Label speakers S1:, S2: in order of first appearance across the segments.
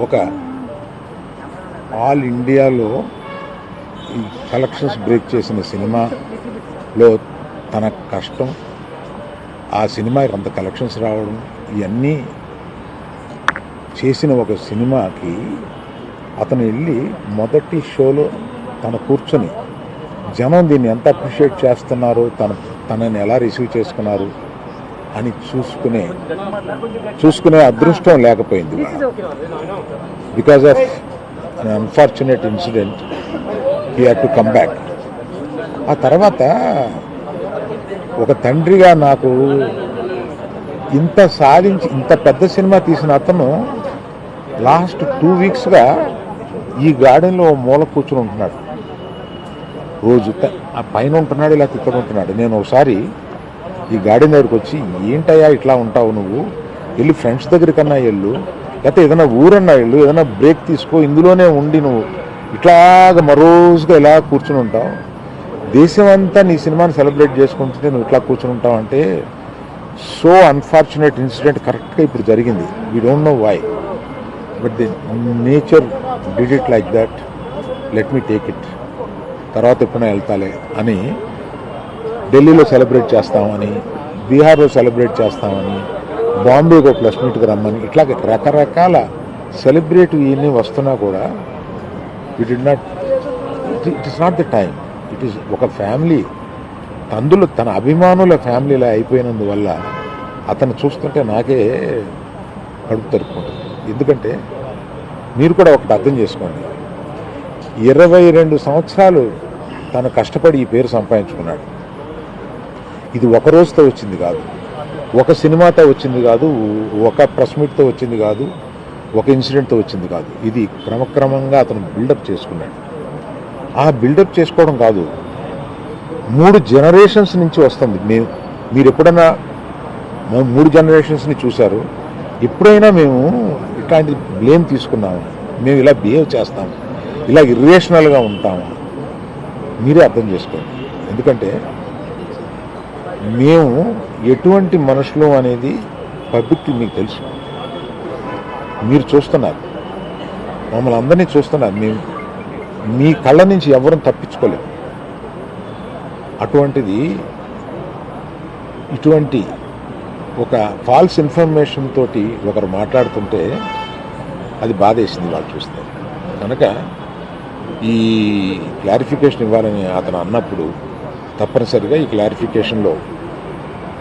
S1: ఒక ఆల్ ఇండియాలో ఈ కలెక్షన్స్ బ్రేక్ చేసిన సినిమాలో తన కష్టం, ఆ సినిమాకి అంత కలెక్షన్స్ రావడం, ఇవన్నీ చేసిన ఒక సినిమాకి అతను వెళ్ళి మొదటి షోలో తను కూర్చొని జనం దీన్ని ఎంత అప్రిషియేట్ చేస్తున్నారో, తనని ఎలా రిసీవ్ చేసుకున్నారు అని చూసుకునే అదృష్టం లేకపోయింది. Because of an unfortunate incident he had to come back. ఆ తర్వాత ఒక తండ్రిగా నాకు ఇంత సాధించి ఇంత పెద్ద సినిమా తీసిన అతను లాస్ట్ 2 వీక్స్గా ఈ గార్డెన్లో మూల కూర్చుని ఉంటున్నాడు. రోజు ఆ పైన ఉంటున్నాడు, ఇలా ఇక్కడ ఉంటున్నాడు. నేను ఒకసారి ఈ గార్డెన్ దగ్గరికి వచ్చి, ఏంటయ్యా ఇట్లా ఉంటావు నువ్వు, వెళ్ళి ఫ్రెండ్స్ దగ్గర కన్నా వెళ్ళు, లేకపోతే ఏదైనా ఊరన్నా వెళ్ళు, ఏదైనా బ్రేక్ తీసుకో, ఇందులోనే ఉండి నువ్వు ఇట్లాగ మరోజుగా ఇలా కూర్చుని ఉంటావు, దేశం అంతా నీ సినిమాని సెలబ్రేట్ చేసుకుంటుంటే నువ్వు ఇట్లా కూర్చుని ఉంటావు అంటే, సో అన్ఫార్చునేట్ ఇన్సిడెంట్ కరెక్ట్గా ఇప్పుడు జరిగింది. We don't know why, but the nature did it like that, let me take it, తర్వాత ఎప్పుడైనా వెళ్తాలే అని ఢిల్లీలో సెలబ్రేట్ చేస్తామని, బీహార్లో సెలబ్రేట్ చేస్తామని, బాంబేకి ప్లస్ మీట్కి రమ్మని, ఇట్లా రకరకాల సెలబ్రేటివ్ ఇవన్నీ వస్తున్నా కూడా it is not the time. It is ఒక ఫ్యామిలీ, అందులో తన అభిమానుల ఫ్యామిలీలా అయిపోయినందువల్ల అతను చూస్తుంటే నాకే కడుపు తరుపుకుంటుంది. ఎందుకంటే మీరు కూడా ఒకటి అర్థం చేసుకోండి, 22 సంవత్సరాలు తను కష్టపడి ఈ పేరు సంపాదించుకున్నాడు. ఇది ఒక రోజుతో వచ్చింది కాదు, ఒక సినిమాతో వచ్చింది కాదు, ఒక ప్రెస్ మీట్తో వచ్చింది కాదు, ఒక ఇన్సిడెంట్తో వచ్చింది కాదు. ఇది క్రమక్రమంగా అతను బిల్డప్ చేసుకున్నాడు. ఆ బిల్డప్ చేసుకోవడం కాదు, 3 జనరేషన్స్ నుంచి వస్తుంది. మీరు ఎప్పుడైనా 3 జనరేషన్స్ని చూశారు, ఎప్పుడైనా మేము ఇట్లాంటి బ్లేమ్ తీసుకున్నాము, మేము ఇలా బిహేవ్ చేస్తాము, ఇలా ఇర్రేషనల్గా ఉంటాము, మీరే అర్థం చేసుకోండి. ఎందుకంటే మేము ఎటువంటి మనుషులు అనేది పబ్లిక్కి మీకు తెలుసు, మీరు చూస్తున్నారు, మమ్మల్ని అందరినీ చూస్తున్నారు. మేము మీ కళ్ళ నుంచి ఎవరూ తప్పించుకోలేము. అటువంటిది ఇటువంటి ఒక ఫాల్స్ ఇన్ఫర్మేషన్ తోటి ఒకరు మాట్లాడుతుంటే అది బాధేసింది వాళ్ళు చూస్తే. కనుక ఈ క్లారిఫికేషన్ ఇవ్వాలని అతను అన్నప్పుడు తప్పనిసరిగా ఈ క్లారిఫికేషన్లో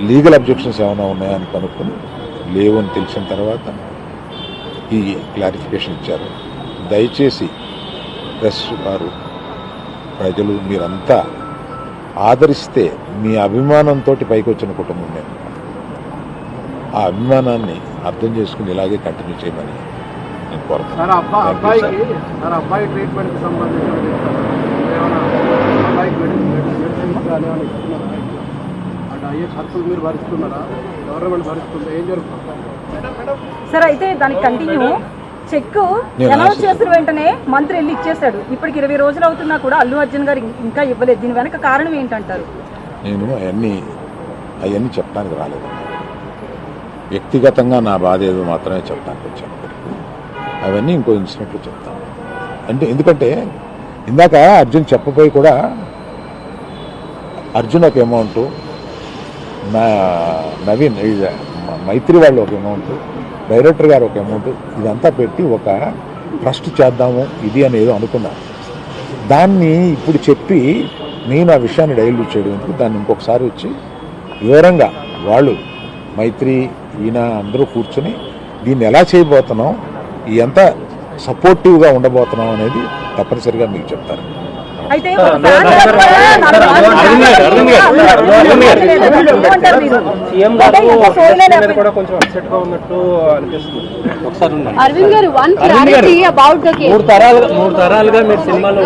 S1: లీగల్ అబ్జెక్షన్స్ ఏమైనా ఉన్నాయని కనుక్కొని లేవని తెలిసిన తర్వాత ఈ క్లారిఫికేషన్ ఇచ్చారు. దయచేసి ప్రెస్ వారు, ప్రజలు మీరంతా ఆదరిస్తే, మీ అభిమానంతో పైకి వచ్చిన కుటుంబం నేను, ఆ అభిమానాన్ని అర్థం చేసుకుని ఇలాగే కంటిన్యూ చేయమని నేను కోరుతున్నాను.
S2: సార్ అయితే దానికి కంటిన్యూ చెక్ అనౌన్స్ చేసిన వెంటనే మంత్రి వెళ్ళి ఇచ్చేసాడు. ఇప్పటికి 20 రోజులు అవుతున్నా కూడా అల్లు అర్జున్ గారు ఇంకా ఇవ్వలేదు. దీని వెనక కారణం ఏంటంటారు?
S1: నేను అవన్నీ చెప్పడానికి రాలేదు, వ్యక్తిగతంగా నా బాధ ఏదో మాత్రమే చెప్పడానికి వచ్చాను. అవన్నీ ఇంకో ఇన్సిడెంట్లో చెప్తాను. ఎందుకంటే ఇందాక అర్జున్ చెప్పబోయి కూడా, అర్జున్ ఒక అమౌంట్, నవీన్ మైత్రి వాళ్ళు ఒక అమౌంట్, డైరెక్టర్ గారు ఒక అమౌంట్, ఇదంతా పెట్టి ఒక ట్రస్ట్ చేద్దాము ఇది అని ఏదో అనుకున్నాను. దాన్ని ఇప్పుడు చెప్పి నేను ఆ విషయాన్ని డైల్యూట్ చేయడం ఎందుకు, దాన్ని ఇంకొకసారి వచ్చి వివరంగా వాళ్ళు మైత్రి ఈయన అందరూ కూర్చొని దీన్ని ఎలా చేయబోతున్నాం, ఎంత సపోర్టివ్గా ఉండబోతున్నాం అనేది తప్పనిసరిగా మీకు చెప్తారు.
S2: అయితే
S3: అరవింద్ గారు 1 క్లారిటీ అబౌట్ ద కేస్. 3 తరాలుగా మీరు సినిమాలో